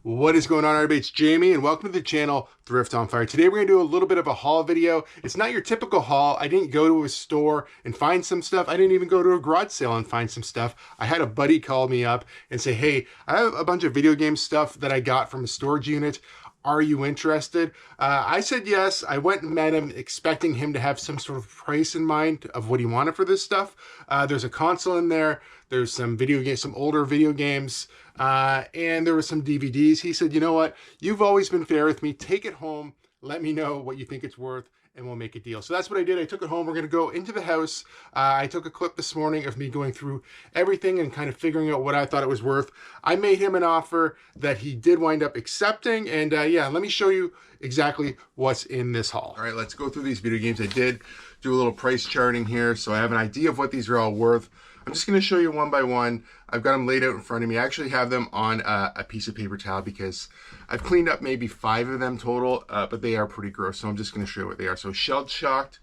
What is going on, everybody? It's Jamie and welcome to the channel Thrift-Onfire. Today we're going to do a little bit of a haul video. It's not your typical haul. I didn't go to a store and find some stuff. I didn't even go to a garage sale and find some stuff. I had a buddy call me up and say, hey, I have a bunch of video game stuff that I got from a storage unit. Are you interested? I said yes. I went and met him expecting him to have some sort of price in mind of what he wanted for this stuff. There's a console in there. There's some video games, some older video games, and there were some DVDs. He said, you know what? You've always been fair with me. Take it home. Let me know what you think it's worth, and we'll make a deal. So that's what I did. I took it home. We're going to go into the house. I took a clip this morning of me going through everything and kind of figuring out what I thought it was worth. I made him an offer that he did wind up accepting. And yeah, let me show you exactly what's in this haul. All right, let's go through these video games. I did do a little price charting here, so I have an idea of what these are all worth. I'm just going to show you one by one. I've got them laid out in front of me. I actually have them on a piece of paper towel because I've cleaned up maybe 5 of them total, but they are pretty gross. So I'm just going to show you what they are. So Shell Shocked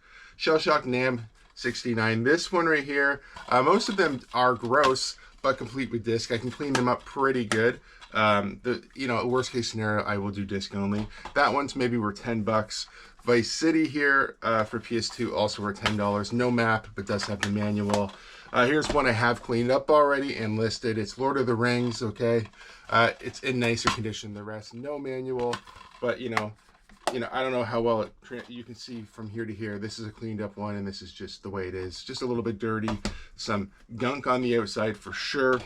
NAM 69. This one right here, most of them are gross, but complete with disc. I can clean them up pretty good. Worst case scenario, I will do disc only. That one's maybe worth 10 bucks. Vice City here for PS2, also worth $10. No map, but does have the manual. Here's one I have cleaned up already and listed. It's Lord of the Rings, okay? It's in nicer condition than the rest. No manual, but I don't know how well you can see from here to here. This is a cleaned up one, and this is just the way it is. Just a little bit dirty. Some gunk on the outside for sure.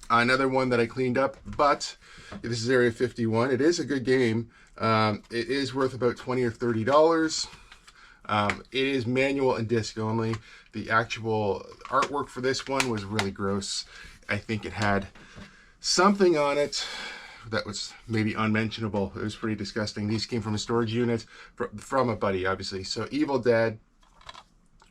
Another one that I cleaned up, but this is Area 51. It is a good game. It is worth about $20 or $30. It is manual and disc only. The actual artwork for this one was really gross. I think it had something on it that was maybe unmentionable. It was pretty disgusting. These came from a storage unit from a buddy, obviously. So Evil Dead,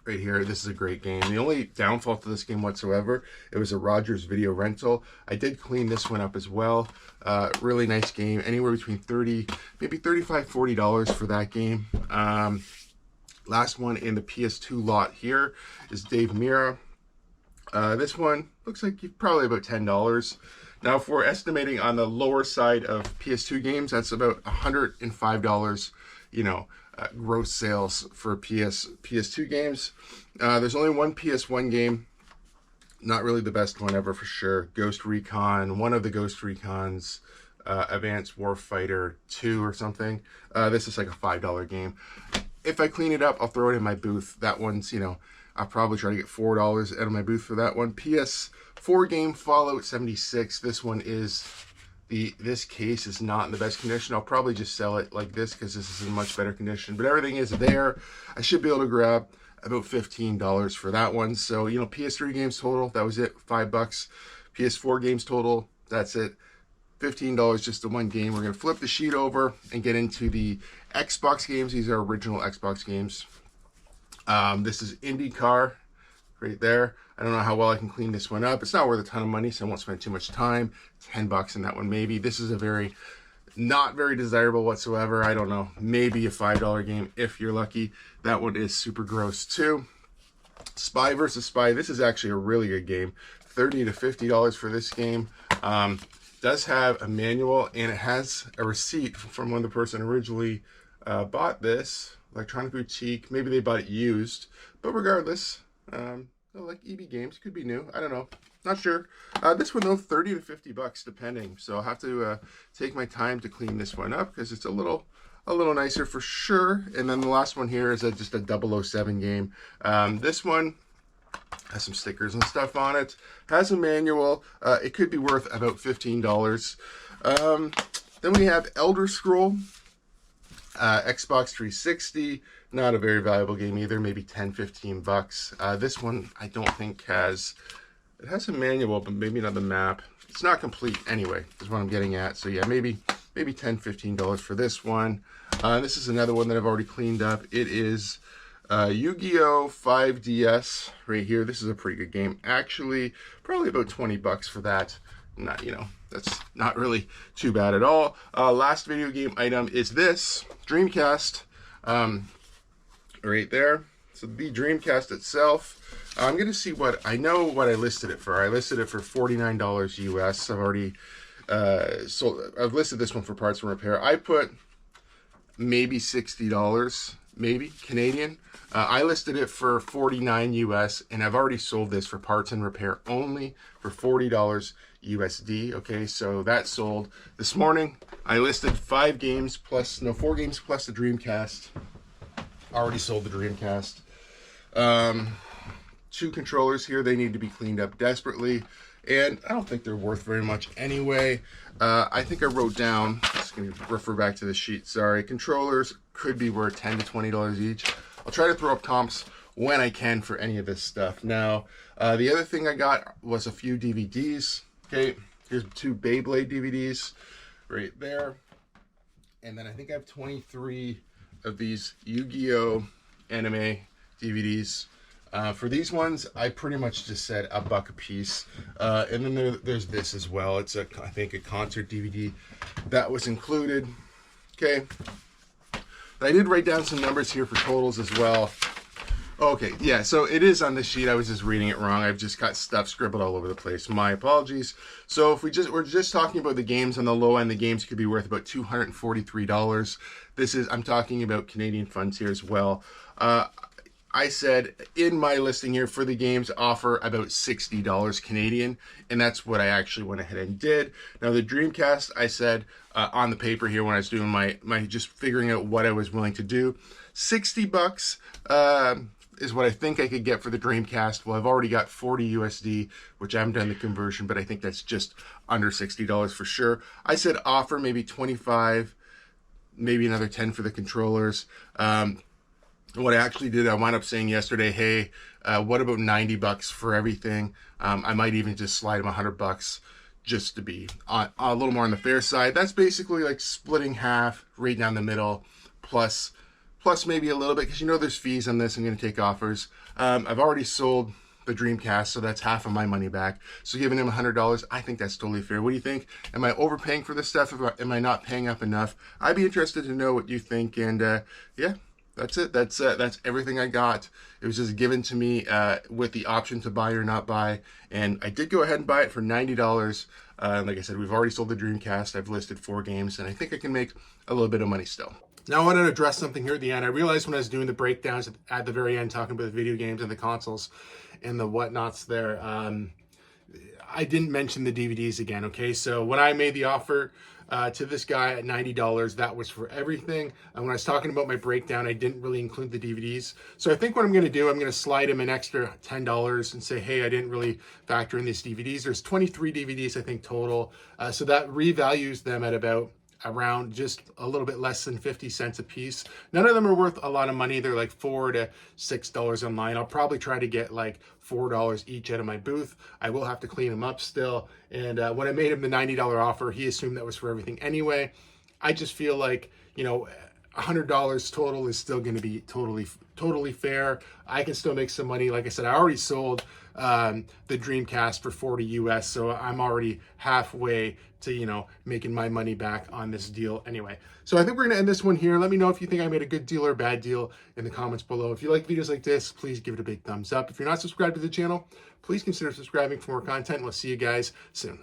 right here. This is a great game. The only downfall to this game whatsoever, it was a Rogers video rental. I did clean this one up as well. Really nice game. Anywhere between $30, maybe $35, $40 for that game. Last one in the PS2 lot here is Dave Mirra. This one looks like probably about $10. Now, if we're estimating on the lower side of PS2 games, that's about $105, gross sales for PS2 games. There's only one PS1 game, not really the best one ever for sure. Ghost Recon, one of the Ghost Recons, Advanced Warfighter 2 or something. This is like a $5 game. If I clean it up, I'll throw it in my booth. That one's, I'll probably try to get $4 out of my booth for that one. PS4 game, Fallout 76. This one is, this case is not in the best condition. I'll probably just sell it like this because this is in much better condition. But everything is there. I should be able to grab about $15 for that one. So, PS3 games total, that was it, $5. PS4 games total, that's it. $15 just the one game. We're going to flip the sheet over and get into the Xbox games. These are original Xbox games. This is IndyCar right there. I don't know how well I can clean this one up. It's not worth a ton of money, so I won't spend too much time. 10 bucks in that one maybe. This is a not very desirable whatsoever. I don't know, maybe a $5 game if you're lucky. That one is super gross too. Spy versus Spy. This is actually a really good game. $30 to $50 for this game. Does have a manual, and it has a receipt from when the person originally bought this. Electronic Boutique, maybe they bought it used, but regardless, like EB Games, could be new, I don't know, not sure. This one though, $30 to $50 depending, so I'll have to take my time to clean this one up because it's a little nicer for sure. And then the last one here is just a 007 game. This one has some stickers and stuff on it, has a manual. It could be worth about $15. Then we have Elder Scroll, Xbox 360, not a very valuable game either, maybe 10, 15 bucks. This one I don't think it has a manual, but maybe not the map. It's not complete anyway, is what I'm getting at. So yeah, maybe $10, $15 for this one. This is another one that I've already cleaned up. It is Yu-Gi-Oh! 5DS right here. This is a pretty good game. Actually, probably about 20 bucks for that. Not, that's not really too bad at all. Last video game item is this Dreamcast right there. So the Dreamcast itself, I'm going to see what I listed it for. I listed it for $49 US. I've already So I've listed this one for parts and repair. I put maybe $60, maybe Canadian. I listed it for $49 US, and I've already sold this for parts and repair only for $40 USD. Okay, so that sold this morning. I listed 4 games plus the Dreamcast. Already sold the Dreamcast. 2 controllers here. They need to be cleaned up desperately, and I don't think they're worth very much anyway. I think I wrote down, just going to refer back to the sheet, sorry. Controllers could be worth $10 to $20 each. I'll try to throw up comps when I can for any of this stuff. Now, the other thing I got was a few DVDs. Okay, here's 2 Beyblade DVDs right there. And then I think I have 23 of these Yu-Gi-Oh! Anime DVDs. For these ones, I pretty much just said $1 a piece. And then there's this as well. It's I think a concert DVD that was included. Okay. I did write down some numbers here for totals as well. Okay, yeah, so it is on the sheet. I was just reading it wrong. I've just got stuff scribbled all over the place. My apologies. So if we're just talking about the games on the low end, the games could be worth about $243. I'm talking about Canadian funds here as well. I said in my listing here for the games offer about $60 Canadian, and that's what I actually went ahead and did. Now the Dreamcast, I said on the paper here when I was doing my just figuring out what I was willing to do, $60 is what I think I could get for the Dreamcast. Well, I've already got 40 USD, which I haven't done the conversion, but I think that's just under $60 for sure. I said offer maybe 25, maybe another 10 for the controllers. What I actually did, I wound up saying yesterday, hey, what about $90 for everything? I might even just slide them $100 just to be a little more on the fair side. That's basically like splitting half right down the middle, plus maybe a little bit, because you know there's fees on this. I'm going to take offers. I've already sold the Dreamcast, so that's half of my money back. So giving him $100, I think that's totally fair. What do you think? Am I overpaying for this stuff? Am I not paying up enough? I'd be interested to know what you think. And yeah. That's it. That's everything I got. It was just given to me with the option to buy or not buy, and I did go ahead and buy it for $90. Like I said, we've already sold the Dreamcast. I've listed 4 games, and I think I can make a little bit of money still. Now I wanted to address something here at the end. I realized when I was doing the breakdowns at the very end, talking about the video games and the consoles and the whatnots there, I didn't mention the DVDs again. Okay, so when I made the offer to this guy at $90, that was for everything. And when I was talking about my breakdown, I didn't really include the DVDs. So I think what I'm going to do, I'm going to slide him an extra $10 and say, hey, I didn't really factor in these DVDs. There's 23 DVDs, I think, total. So that revalues them at around just a little bit less than 50 cents a piece. None of them are worth a lot of money. They're like $4 to $6 online. I'll probably try to get like $4 each out of my booth. I will have to clean them up still. And when I made him the $90 offer, he assumed that was for everything anyway. I just feel like, you know, $100 total is still going to be totally fair. I can still make some money. Like I said, I already sold the Dreamcast for 40 US, so I'm already halfway to, you know, making my money back on this deal anyway. So I think we're going to end this one here. Let me know if you think I made a good deal or a bad deal in the comments below. If you like videos like this, please give it a big thumbs up. If you're not subscribed to the channel, please consider subscribing for more content. We'll see you guys soon.